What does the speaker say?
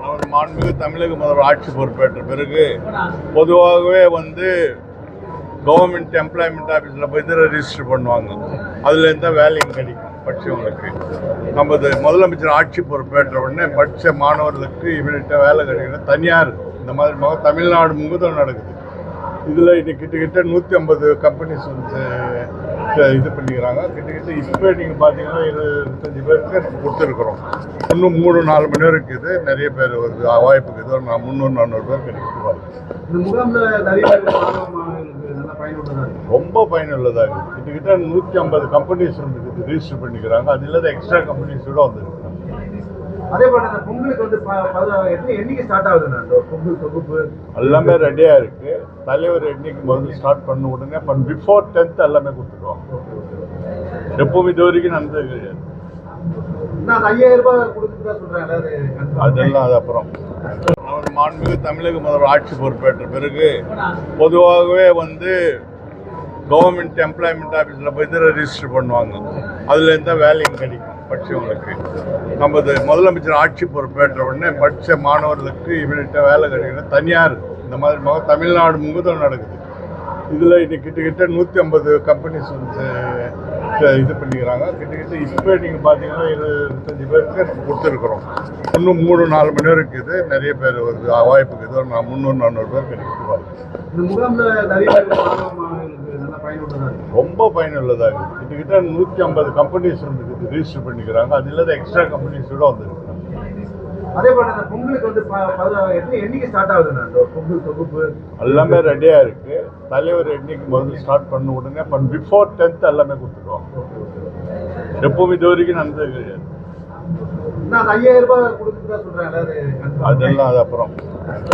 நமது மாண்புமிகு தமிழக முதல்வர் ஆட்சி பொறுப்பேற்ற பிறகு பொதுவாகவே கவர்மெண்ட் எம்ப்ளாய்மெண்ட் ஆஃபீஸில் போய் ரெஜிஸ்டர் பண்ணுவாங்க. அதுலேருந்து தான் வேலையும் கிடைக்கும் படித்தவங்களுக்கு. நமது முதலமைச்சர் ஆட்சி பொறுப்பேற்ற உடனே படித்த மாணவர்களுக்கு இவர்கிட்ட வேலை கிடைக்கணும். தனியார் இந்த மாதிரி தமிழ்நாடு முழுவதும் நடக்குது. இதில் இன்னைக்கு கிட்டத்தட்ட 150 கம்பெனிஸ் இது பண்ணிக்கிறாங்க. கிட்டத்தட்ட இப்போ நீங்கள் பார்த்தீங்கன்னா 25 பேருக்கு கொடுத்துருக்குறோம். இன்னும் 3-4 மணி நேரம் இருக்குது. நிறைய பேர் வாய்ப்பு இருக்குது. ஒரு 300-400 பேர் கிடைக்குது. ரொம்ப பயனுள்ளதாக இருக்குது. கிட்டத்தட்ட 150 கம்பெனிஸ் ரிஜிஸ்டர் பண்ணிக்கிறாங்க. அது இல்லாத எக்ஸ்ட்ரா கம்பெனிஸ் கூட வந்துருக்காங்க. அதே போல பொங்கலுக்கு என்னைக்கு ஸ்டார்ட் ஆகுது பொங்கல் தொகுப்பு எல்லாமே ரெடியா இருக்கு. தலைவர் என்னைக்கு முதல்ல ஸ்டார்ட் பண்ண உடனே பிஃபோர் 10th எல்லாமே கொடுத்துருவாங்க. எப்பவும் இது வரைக்கும் நடந்தது கிடையாது. 5000 ரூபாய் கொடுத்துதான் சொல்றாங்க. அதெல்லாம் அது அப்புறம் நமது மாண்புமிகு தமிழக முதல்வர் ஆட்சி பொறுப்பேற்ற பிறகு பொதுவாகவே கவர்மெண்ட் எம்ப்ளாய்மெண்ட் ஆஃபீஸில் போய் ரெஜிஸ்டர் பண்ணுவாங்க. அதுலேருந்து தான் வேலையும் கிடைக்கும் படித்தவங்களுக்கு. நமது முதலமைச்சர் ஆட்சி பொறுப்பேற்ற உடனே படித்த மாணவர்களுக்கு இவர்கிட்ட வேலை கிடைக்கணும். தனியார் இந்த மாதிரி தமிழ்நாடு முழுவதும் நடக்குது. இதில் இன்னைக்கு கிட்டத்தட்ட 150 கம்பெனிஸ் இது பண்ணிக்கிறாங்க. கிட்டத்தட்ட இப்போ நீங்கள் பார்த்தீங்கன்னா 25 பேருக்கு கொடுத்துருக்குறோம். இன்னும் 3-4 மணி நேரம் இருக்குது. நிறைய பேர் வாய்ப்பு இருக்குது. ஒரு 300-400 பேர் கிடைக்குது. இந்த முகாமில் நிறைய ரொம்ப பயனுள்ளதாக இருக்குது. கிட்டத்தட்ட 150 கம்பெனிஸ் ரிஜிஸ்டர் பண்ணிக்கிறாங்க. அது இல்லாத எக்ஸ்ட்ரா கம்பெனிஸ் கூட வந்துருக்காங்க. அதே போல பொங்கலுக்கு என்னைக்கு ஸ்டார்ட் ஆகுது பொங்கல் தொகுப்பு எல்லாமே ரெடியா இருக்கு. தலைவர் என்னைக்கு முதல்ல ஸ்டார்ட் பண்ண உடனே பிஃபோர் 10th எல்லாமே கொடுத்துருவாங்க. எப்பவும் இது வரைக்கும் நடந்தது கிடையாது. 5000 ரூபாய் கொடுத்துதான் சொல்றாங்க. அதெல்லாம் அது அப்புறம்